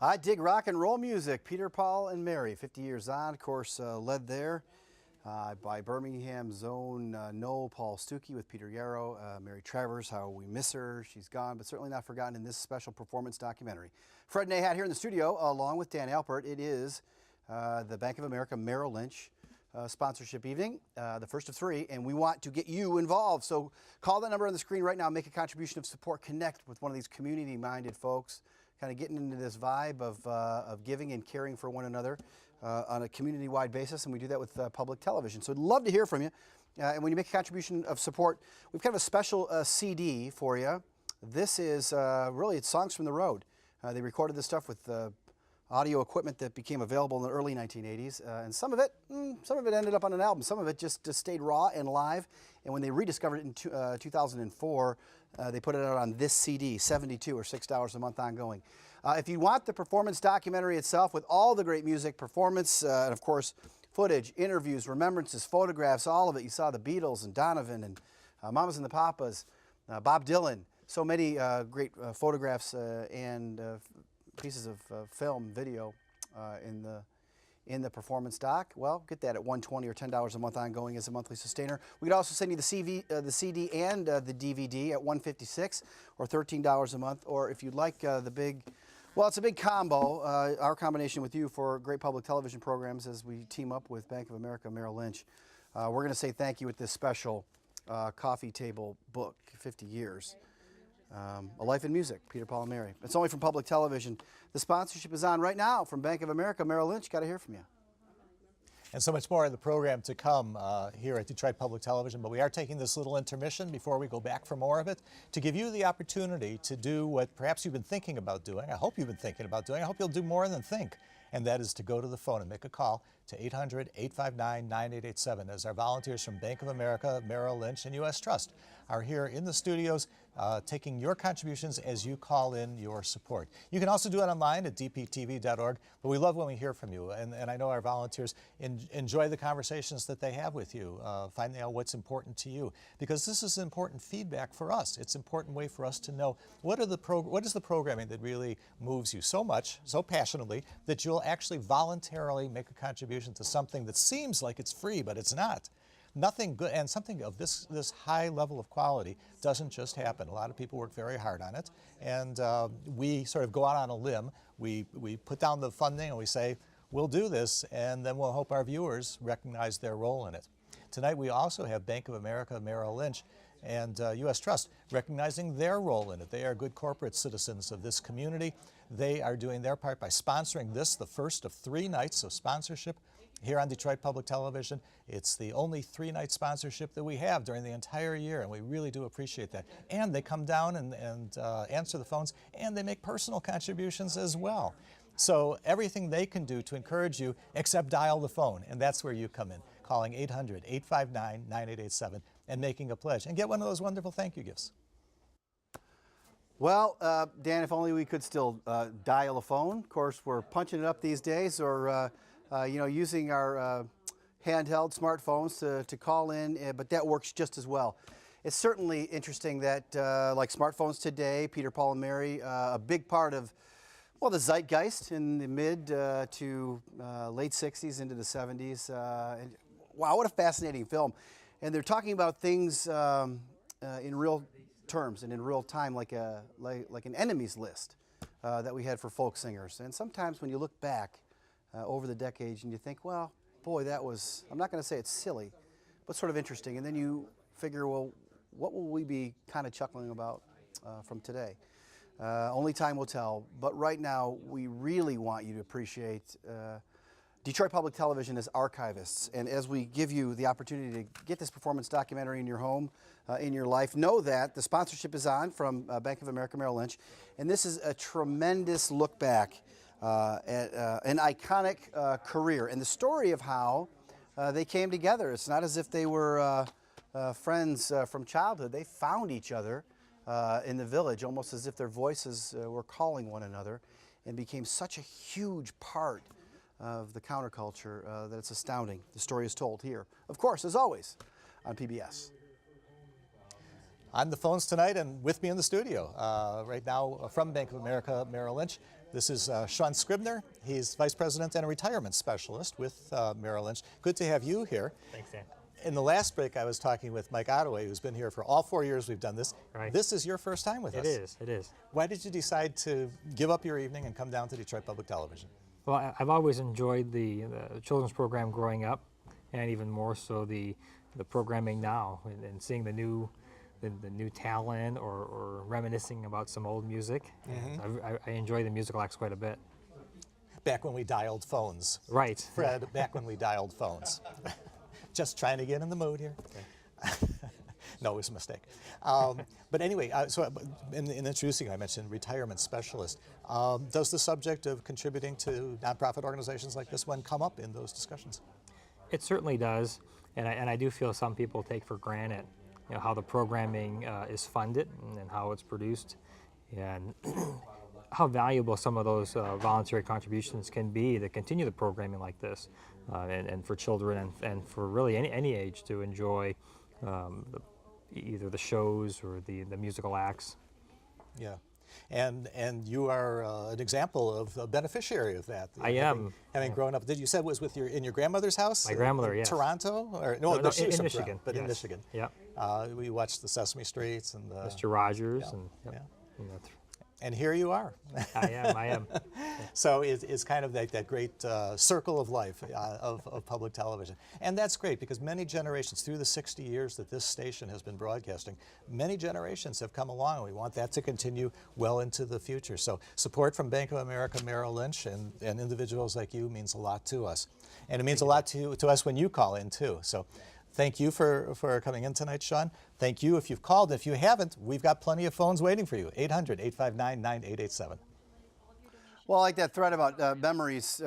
I dig rock and roll music. Peter, Paul, and Mary, 50 years on, of course, led there by Birmingham's own Noel Paul Stuckey with Peter Yarrow, Mary Travers, how we miss her. She's gone, but certainly not forgotten in this special performance documentary. Fred Nahat here in the studio, along with Dan Alpert. It is the Bank of America Merrill Lynch sponsorship evening, the first of three, and we want to get you involved. So call that number on the screen right now, make a contribution of support, connect with one of these community-minded folks, kind of getting into this vibe of giving and caring for one another on a community-wide basis, and we do that with public television. So I'd love to hear from you. And when you make a contribution of support, we've kind of a special CD for you. This is really, it's Songs from the Road. They recorded this stuff with audio equipment that became available in the early 1980s, and some of it ended up on an album. Some of it just stayed raw and live, and when they rediscovered it in 2004, they put it out on this CD, 72 or $6 a month ongoing. If you want the performance documentary itself with all the great music, performance, and of course, footage, interviews, remembrances, photographs, all of it. You saw the Beatles and Donovan and Mamas and the Papas, Bob Dylan, so many great photographs and pieces of film, video in the performance doc. Well, get that at $120 or $10 a month ongoing as a monthly sustainer. We could also send you the CD and the DVD at $156 or $13 a month. Or if you'd like the big, well, it's a big combo, our combination with you for great public television programs as we team up with Bank of America Merrill Lynch. We're going to say thank you with this special coffee table book, 50 years. A Life in Music, Peter, Paul, and Mary. It's only from public television. The sponsorship is on right now from Bank of America Merrill Lynch. Got to hear from you. And so much more in the program to come here at Detroit Public Television, but we are taking this little intermission before we go back for more of it to give you the opportunity to do what perhaps you've been thinking about doing. I hope you've been thinking about doing. I hope you'll do more than think, and that is to go to the phone and make a call to 800-859-9887 as our volunteers from Bank of America, Merrill Lynch, and U.S. Trust are here in the studios taking your contributions as you call in your support. You can also do it online at dptv.org, but we love when we hear from you, and I know our volunteers enjoy the conversations that they have with you, finding out what's important to you, because this is important feedback for us. It's an important way for us to know what is the programming that really moves you so much, so passionately, that you'll actually voluntarily make a contribution to something that seems like it's free, but it's not. Nothing good, and something of this high level of quality doesn't just happen. A lot of people work very hard on it, and we sort of go out on a limb. We put down the funding and we say, we'll do this, and then we'll hope our viewers recognize their role in it. Tonight we also have Bank of America, Merrill Lynch, and U.S. Trust recognizing their role in it. They are good corporate citizens of this community. They are doing their part by sponsoring this, the first of 3 nights of sponsorship here on Detroit Public Television. It's the only 3-night sponsorship that we have during the entire year, and we really do appreciate that. And they come down and answer the phones, and they make personal contributions as well. So everything they can do to encourage you, except dial the phone, and that's where you come in, calling 800-859-9887 and making a pledge, and get one of those wonderful thank you gifts. Well, Dan, if only we could still dial a phone. Of course, we're punching it up these days, or you know, using our handheld smartphones to call in, but that works just as well. It's certainly interesting that, like smartphones today, Peter, Paul, and Mary, a big part of, well, the zeitgeist in the mid to late 60s into the 70s. And wow, what a fascinating film. And they're talking about things in real terms and in real time, like an enemies list that we had for folk singers. And sometimes when you look back over the decades and you think, well, boy, that was, I'm not going to say it's silly, but sort of interesting. And then you figure, well, what will we be kind of chuckling about from today? Only time will tell. But right now, we really want you to appreciate Detroit Public Television as archivists. And as we give you the opportunity to get this performance documentary in your home, in your life, know that the sponsorship is on from Bank of America Merrill Lynch. And this is a tremendous look back at an iconic career and the story of how they came together. It's not as if they were friends from childhood. They found each other in the village, almost as if their voices were calling one another, and became such a huge part of the counterculture that it's astounding. The story is told here, of course, as always, on PBS. On the phones tonight and with me in the studio right now from Bank of America Merrill Lynch, This is Sean Scribner. He's Vice President and a Retirement Specialist with Merrill Lynch. Good to have you here. Thanks, Dan. In the last break, I was talking with Mike Ottaway, who's been here for all 4 years we've done this. Right. This is your first time with us. It is. Why did you decide to give up your evening and come down to Detroit Public Television? Well, I've always enjoyed the children's program growing up, and even more so the programming now, and seeing the new talent or reminiscing about some old music. I enjoy the musical acts quite a bit. Back when we dialed phones. Right. Fred, back when we dialed phones. Just trying to get in the mood here. Okay. No, it was a mistake. But anyway, so in introducing, I mentioned retirement specialist. Does the subject of contributing to nonprofit organizations like this one come up in those discussions? It certainly does, and I do feel some people take for granted, how the programming is funded and how it's produced, and how valuable some of those voluntary contributions can be to continue the programming like this, and for children and for really any age to enjoy either the shows or the musical acts. Yeah, and you are an example of a beneficiary of that. I am. Having grown up, did you say it was with in your grandmother's house? My grandmother, in yes. Toronto? Or, No, she was in from Michigan. Toronto, but yes. in Michigan. Yeah. We watched the Sesame Streets and Mr. Rogers and. Yeah. And and here you are. I am. So it's kind of that great circle of life of public television. And that's great because many generations, through the 60 years that this station has been broadcasting, many generations have come along, and we want that to continue well into the future. So support from Bank of America, Merrill Lynch, and individuals like you means a lot to us. And it means a lot to us when you call in too. So thank you for coming in tonight, Sean. Thank you if you've called. If you haven't, we've got plenty of phones waiting for you. 800-859-9887. Well, I like that thread about memories,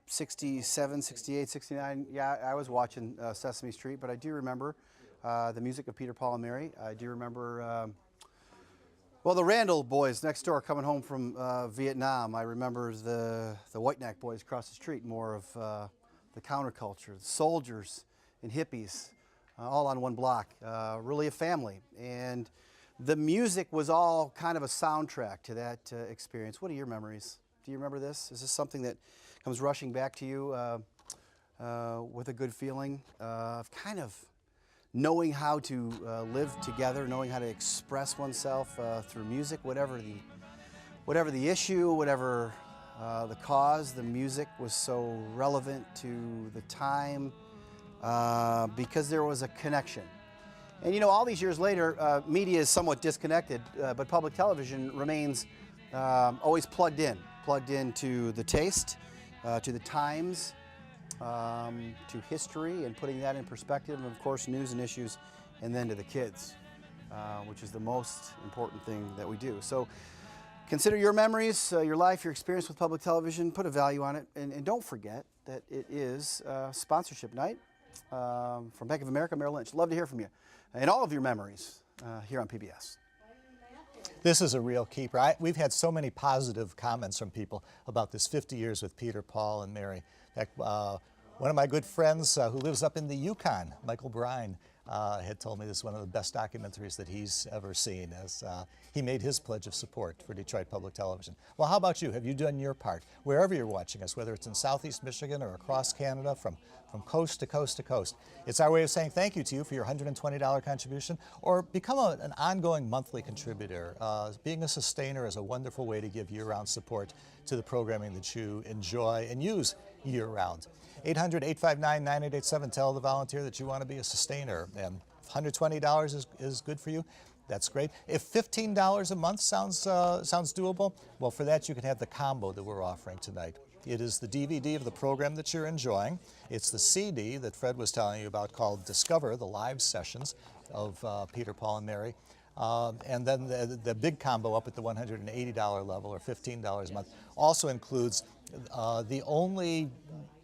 67, 68, 69. Yeah, I was watching Sesame Street, but I do remember the music of Peter, Paul, and Mary. I do remember, well, the Randall boys next door coming home from Vietnam. I remember the White Neck boys across the street, more of the counterculture, the soldiers and hippies, all on one block. Really a family. And the music was all kind of a soundtrack to that experience. What are your memories? Do you remember this? Is this something that comes rushing back to you with a good feeling of kind of knowing how to live together, knowing how to express oneself through music, whatever the issue, whatever the cause, the music was so relevant to the time because there was a connection. And all these years later, media is somewhat disconnected, but public television remains always plugged into the taste, to the times, to history, and putting that in perspective, and of course news and issues, and then to the kids, which is the most important thing that we do. So consider your memories, your life, your experience with public television, put a value on it, and don't forget that it is sponsorship night from Bank of America, Merrill Lynch. Love to hear from you and all of your memories here on PBS. This is a real keeper. We've had so many positive comments from people about this 50 years with Peter, Paul, and Mary. In fact, one of my good friends who lives up in the Yukon, Michael Brine, had told me this is one of the best documentaries that he's ever seen, as he made his pledge of support for Detroit Public Television. Well, how about you? Have you done your part? Wherever you're watching us, whether it's in Southeast Michigan or across Canada, from coast to coast to coast, it's our way of saying thank you to you for your $120 contribution, or become an ongoing monthly contributor. Being a sustainer is a wonderful way to give year-round support to the programming that you enjoy and use year-round. 800-859-9887. Tell the volunteer that you want to be a sustainer. And if $120 is good for you, that's great. If $15 a month sounds doable, well, for that you can have the combo that we're offering tonight. It is the DVD of the program that you're enjoying. It's the CD that Fred was telling you about called Discover, the live sessions of Peter, Paul, and Mary. And then the big combo up at the $180 level, or $15 a month, also includes the only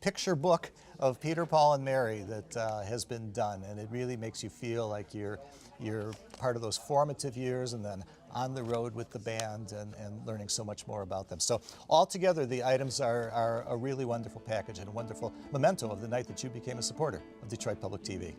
picture book of Peter, Paul, and Mary that has been done, and it really makes you feel like you're part of those formative years, and then on the road with the band and learning so much more about them. So altogether, the items are a really wonderful package and a wonderful memento of the night that you became a supporter of Detroit Public TV.